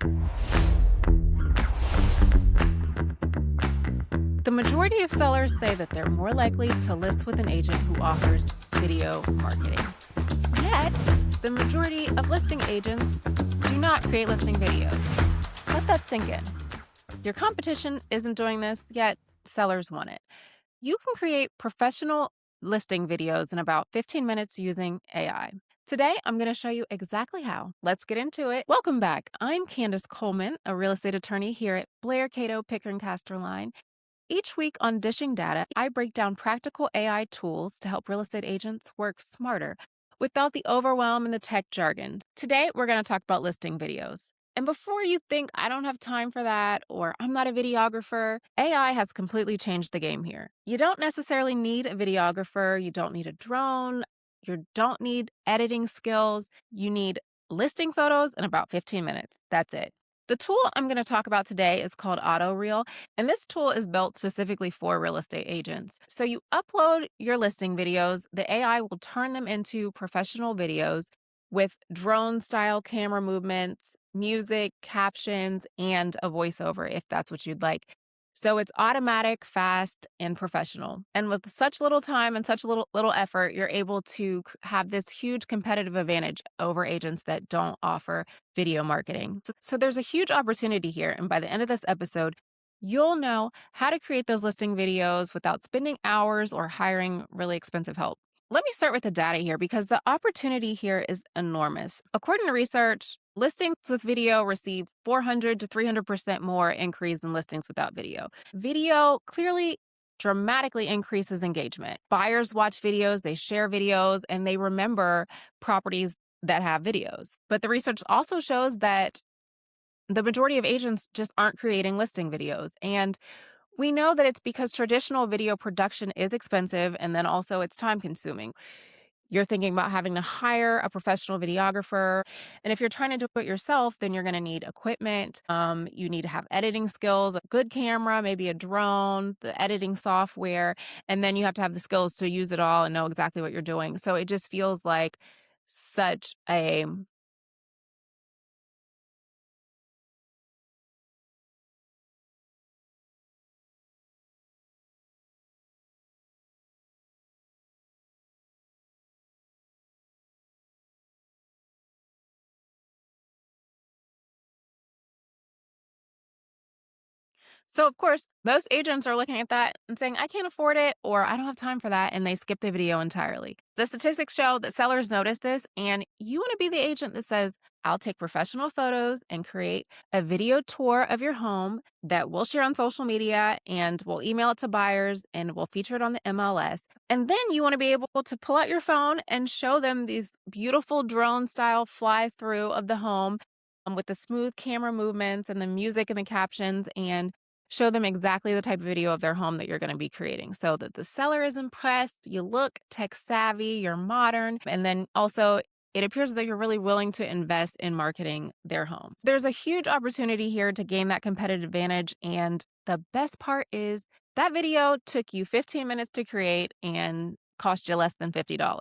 The majority of sellers say that they're more likely to list with an agent who offers video marketing. Yet, the majority of listing agents do not create listing videos. Let that sink in. Your competition isn't doing this, yet sellers want it. You can create professional listing videos in about 15 minutes using AI. Today, I'm going to show you exactly how. Let's get into it. Welcome back. I'm Kandice Coleman, a real estate attorney here at Blair Cato Pickering Casterline. Each week on Dishing Data, I break down practical AI tools to help real estate agents work smarter without the overwhelm and the tech jargon. Today, we're going to talk about listing videos. And before you think I don't have time for that or I'm not a videographer, AI has completely changed the game here. You don't necessarily need a videographer, you don't need a drone, you don't need editing skills, you need listing photos in about 15 minutes. That's it. The tool I'm going to talk about today is called AutoReel, and this tool is built specifically for real estate agents. So you upload your listing videos, the AI will turn them into professional videos with drone-style camera movements, music, captions, and a voiceover if that's what you'd like. So it's automatic, fast, and professional. And with such little time and such little effort, you're able to have this huge competitive advantage over agents that don't offer video marketing. So there's a huge opportunity here. And by the end of this episode, you'll know how to create those listing videos without spending hours or hiring really expensive help. Let me start with the data here because the opportunity here is enormous. According to research, listings with video receive 400 to 300% more increase than listings without video. Video clearly dramatically increases engagement. Buyers watch videos, they share videos, and they remember properties that have videos. But the research also shows that the majority of agents just aren't creating listing videos. And we know that it's because traditional video production is expensive and then also it's time consuming. You're thinking about having to hire a professional videographer. And if you're trying to do it yourself, then you're going to need equipment. You need to have editing skills, a good camera, maybe a drone, the editing software. And then you have to have the skills to use it all and know exactly what you're doing. So it just feels like such a So, of course, most agents are looking at that and saying, I can't afford it or I don't have time for that. And they skip the video entirely. The statistics show that sellers notice this, and you want to be the agent that says, I'll take professional photos and create a video tour of your home that we'll share on social media and we'll email it to buyers and we'll feature it on the MLS. And then you want to be able to pull out your phone and show them these beautiful drone style fly through of the home with the smooth camera movements and the music and the captions, and show them exactly the type of video of their home that you're going to be creating so that the seller is impressed, you look tech savvy, you're modern, and then also it appears that you're really willing to invest in marketing their home. There's a huge opportunity here to gain that competitive advantage, and the best part is that video took you 15 minutes to create and cost you less than $50.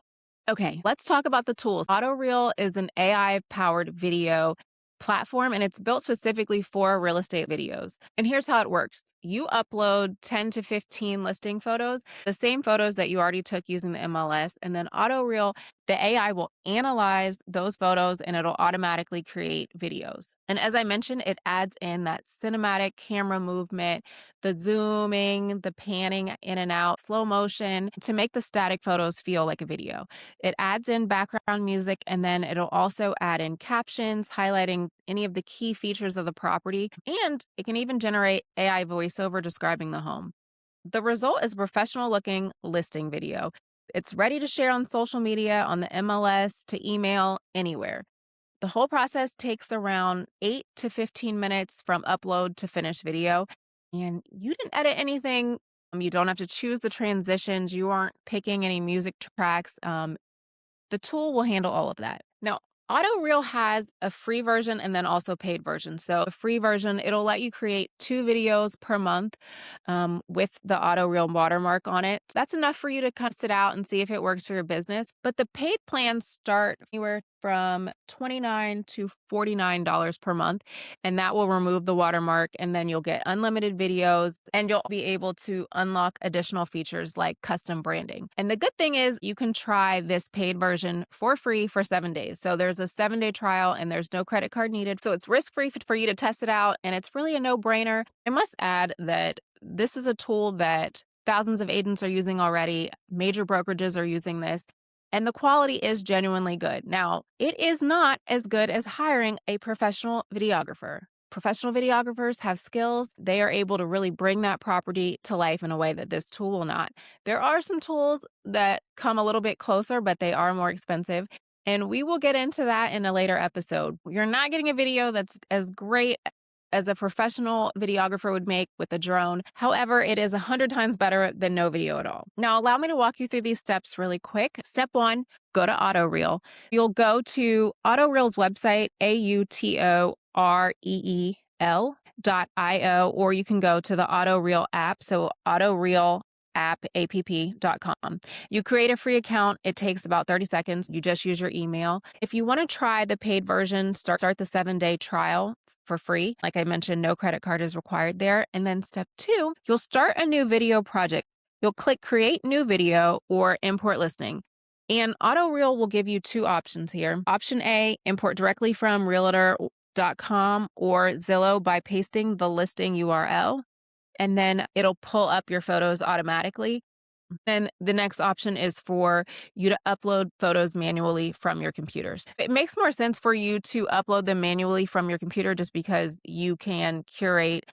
Okay, let's talk about the tools. AutoReel is an AI-powered video platform, and it's built specifically for real estate videos. And here's how it works. You upload 10 to 15 listing photos, the same photos that you already took using the MLS, and then AutoReel, the AI will analyze those photos and it'll automatically create videos. And as I mentioned, it adds in that cinematic camera movement, the zooming, the panning in and out, slow motion to make the static photos feel like a video. It adds in background music, and then it'll also add in captions highlighting any of the key features of the property, and it can even generate AI voiceover describing the home. The result is a professional looking listing video. It's ready to share on social media, on the MLS, to email, anywhere. The whole process takes around 8 to 15 minutes from upload to finished video, and you didn't edit anything. You don't have to choose the transitions. You aren't picking any music tracks. The tool will handle all of that. Now, AutoReel has a free version and then also paid version. So a free version, it'll let you create 2 videos per month with the AutoReel watermark on it. That's enough for you to kind of sit out and see if it works for your business. But the paid plans start anywhere from $29 to $49 per month, and that will remove the watermark, and then you'll get unlimited videos, and you'll be able to unlock additional features like custom branding. And the good thing is you can try this paid version for free for 7 days. So there's a 7-day trial and there's no credit card needed. So it's risk-free for you to test it out, and it's really a no-brainer. I must add that this is a tool that thousands of agents are using already. Major brokerages are using this. And the quality is genuinely good. Now, it is not as good as hiring a professional videographer. Professional videographers have skills. They are able to really bring that property to life in a way that this tool will not. There are some tools that come a little bit closer, but they are more expensive. And we will get into that in a later episode. You're not getting a video that's as great as a professional videographer would make with a drone. However, it is 100 times better than no video at all. Now, allow me to walk you through these steps really quick. Step 1, go to AutoReel. You'll go to AutoReel's website, AutoReel.io, or you can go to the AutoReel app, so AutoReel app.com. You create a free account. It takes about 30 seconds. You just use your email. If you want to try the paid version, start the 7-day trial for free. Like I mentioned, no credit card is required there. And then step 2, you'll start a new video project. You'll click create new video or import listing. And AutoReel will give you 2 options here. Option A, import directly from realtor.com or Zillow by pasting the listing URL. And then it'll pull up your photos automatically. And the next option is for you to upload photos manually from your computers. It makes more sense for you to upload them manually from your computer just because you can curate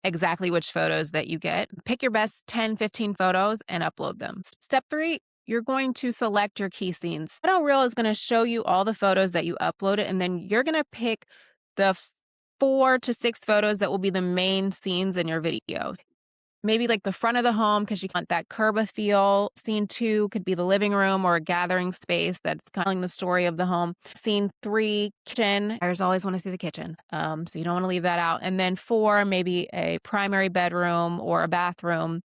exactly which photos that you get. Pick your best 10, 15 photos and upload them. Step 3, you're going to select your key scenes. AutoReel is going to show you all the photos that you uploaded, and then you're going to pick the 4 to 6 photos that will be the main scenes in your video. Maybe like the front of the home because you want that curb feel. Scene 2 could be the living room or a gathering space that's telling the story of the home. Scene 3, kitchen. Buyers always want to see the kitchen, so you don't want to leave that out. And then 4, maybe a primary bedroom or a bathroom.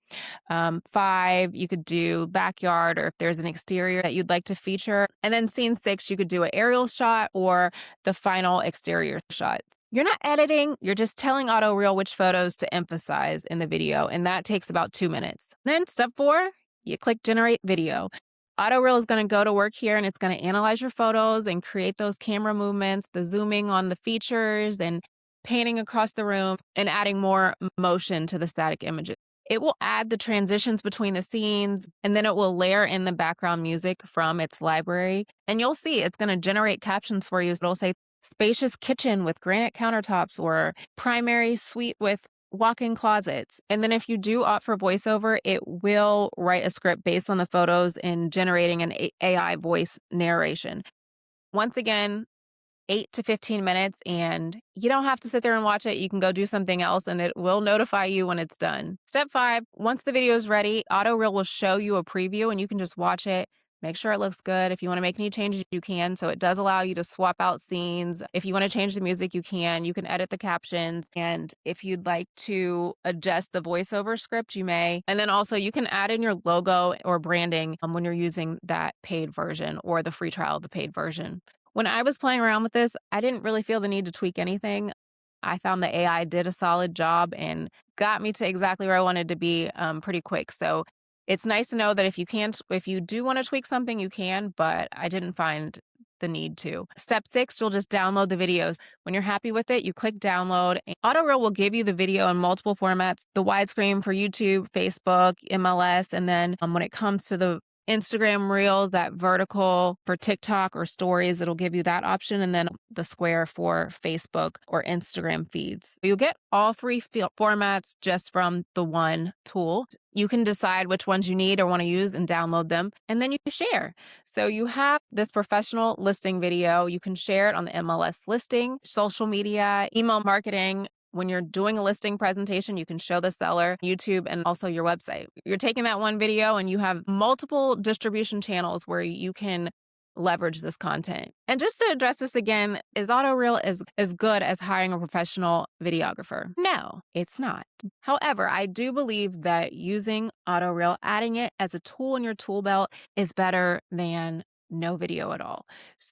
5, you could do backyard or if there's an exterior that you'd like to feature. And then scene 6, you could do an aerial shot or the final exterior shot. You're not editing, you're just telling AutoReel which photos to emphasize in the video, and that takes about 2 minutes. Then step 4, you click generate video. AutoReel is going to go to work here and it's going to analyze your photos and create those camera movements, the zooming on the features and painting across the room and adding more motion to the static images. It will add the transitions between the scenes, and then it will layer in the background music from its library. And you'll see it's going to generate captions for you. It'll say spacious kitchen with granite countertops or primary suite with walk-in closets. And then if you do opt for voiceover, it will write a script based on the photos and generating an AI voice narration. Once again, 8 to 15 minutes, and you don't have to sit there and watch it. You can go do something else and it will notify you when it's done. Step 5, once the video is ready, AutoReel will show you a preview and you can just watch it. Make sure it looks good. If you want to make any changes, you can. So it does allow you to swap out scenes. If you want to change the music, you can. You can edit the captions. And if you'd like to adjust the voiceover script, you may. And then also you can add in your logo or branding when you're using that paid version or the free trial of the paid version. When I was playing around with this, I didn't really feel the need to tweak anything. I found the AI did a solid job and got me to exactly where I wanted to be pretty quick. So it's nice to know that if you do want to tweak something, you can, but I didn't find the need to. Step 6, you'll just download the videos. When you're happy with it, you click download. AutoReel will give you the video in multiple formats, the widescreen for YouTube, Facebook, MLS, and then when it comes to the Instagram Reels, that vertical for TikTok or stories, it'll give you that option, and then the square for Facebook or Instagram feeds. You'll get all 3 formats just from the one tool. You can decide which ones you need or want to use and download them, and then you share. So you have this professional listing video. You can share it on the MLS listing, social media, email marketing. When you're doing a listing presentation, you can show the seller, YouTube, and also your website. You're taking that one video and you have multiple distribution channels where you can leverage this content. And just to address this again, is AutoReel as good as hiring a professional videographer? No, it's not. However, I do believe that using AutoReel, adding it as a tool in your tool belt is better than no video at all.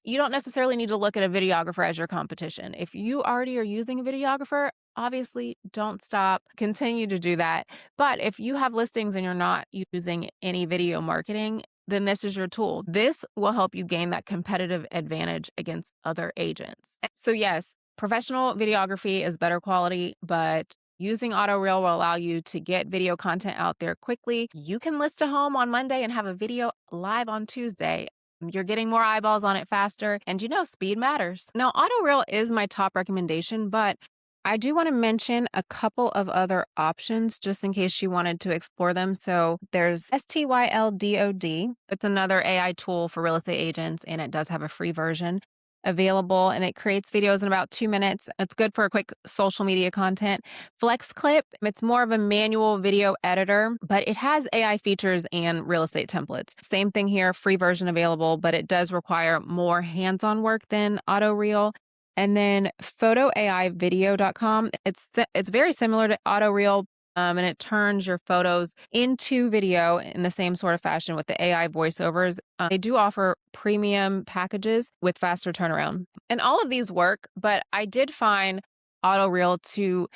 You don't necessarily need to look at a videographer as your competition. If you already are using a videographer, obviously don't stop, continue to do that. But if you have listings and you're not using any video marketing, then this is your tool. This will help you gain that competitive advantage against other agents. So yes, professional videography is better quality, but using AutoReel will allow you to get video content out there quickly. You can list a home on Monday and have a video live on Tuesday. You're getting more eyeballs on it faster, and speed matters. Now, AutoReel is my top recommendation, but I do want to mention a couple of other options just in case you wanted to explore them. So there's STYLDOD. It's another AI tool for real estate agents, and it does have a free version available, and it creates videos in about 2 minutes. It's good for quick social media content. FlexClip, it's more of a manual video editor, but it has AI features and real estate templates. Same thing here, free version available, but it does require more hands-on work than AutoReel. And then photoaivideo.com, it's very similar to AutoReel, and it turns your photos into video in the same sort of fashion with the AI voiceovers. They do offer premium packages with faster turnaround. And all of these work, but I did find AutoReel to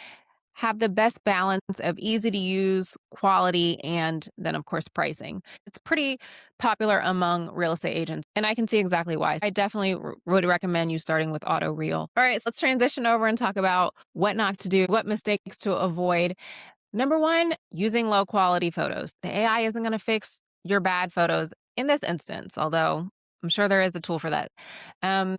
have the best balance of easy to use, quality, and then, of course, pricing. It's pretty popular among real estate agents, and I can see exactly why. I definitely would recommend you starting with AutoReel. All right, so let's transition over and talk about what not to do, what mistakes to avoid. Number one, using low quality photos. The AI isn't going to fix your bad photos in this instance, although I'm sure there is a tool for that.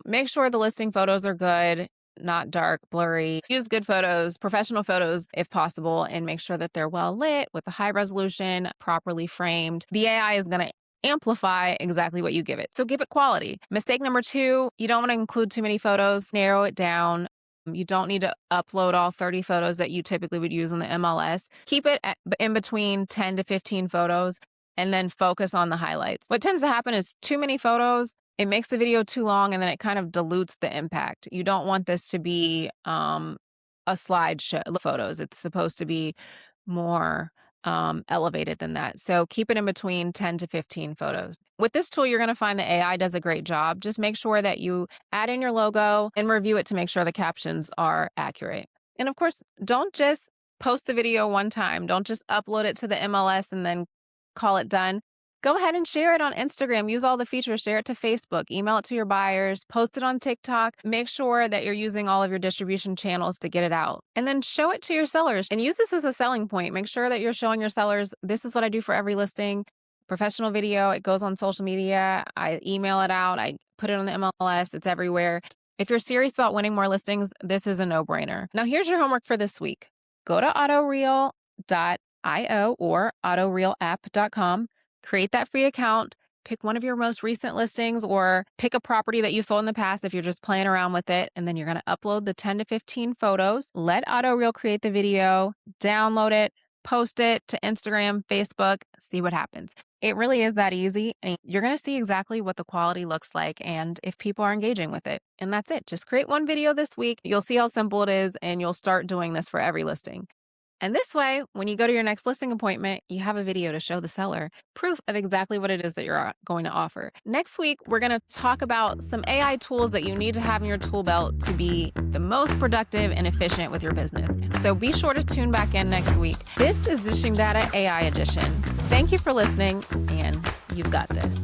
Make sure the listing photos are good, not dark, blurry. Use good photos, professional photos if possible, and make sure that they're well lit with a high resolution, properly framed. The AI is going to amplify exactly what you give it. So give it quality. Mistake number two, you don't want to include too many photos, narrow it down. You don't need to upload all 30 photos that you typically would use on the MLS. Keep it in between 10 to 15 photos and then focus on the highlights. What tends to happen is too many photos, it makes the video too long and then it kind of dilutes the impact. You don't want this to be a slideshow photos. It's supposed to be more elevated than that. So keep it in between 10 to 15 photos. With this tool, you're going to find the AI does a great job. Just make sure that you add in your logo and review it to make sure the captions are accurate. And of course, don't just post the video one time. Don't just upload it to the MLS and then call it done. Go ahead and share it on Instagram. Use all the features. Share it to Facebook. Email it to your buyers. Post it on TikTok. Make sure that you're using all of your distribution channels to get it out. And then show it to your sellers. And use this as a selling point. Make sure that you're showing your sellers, this is what I do for every listing. Professional video. It goes on social media. I email it out. I put it on the MLS. It's everywhere. If you're serious about winning more listings, this is a no-brainer. Now, here's your homework for this week. Go to autoreel.io or autoreelapp.com. Create that free account, pick one of your most recent listings or pick a property that you sold in the past if you're just playing around with it. And then you're going to upload the 10 to 15 photos. Let AutoReel create the video, download it, post it to Instagram, Facebook, see what happens. It really is that easy. And you're going to see exactly what the quality looks like and if people are engaging with it. And that's it. Just create one video this week. You'll see how simple it is and you'll start doing this for every listing. And this way, when you go to your next listing appointment, you have a video to show the seller proof of exactly what it is that you're going to offer. Next week, we're going to talk about some AI tools that you need to have in your tool belt to be the most productive and efficient with your business. So be sure to tune back in next week. This is Dishing Data AI Edition. Thank you for listening, and you've got this.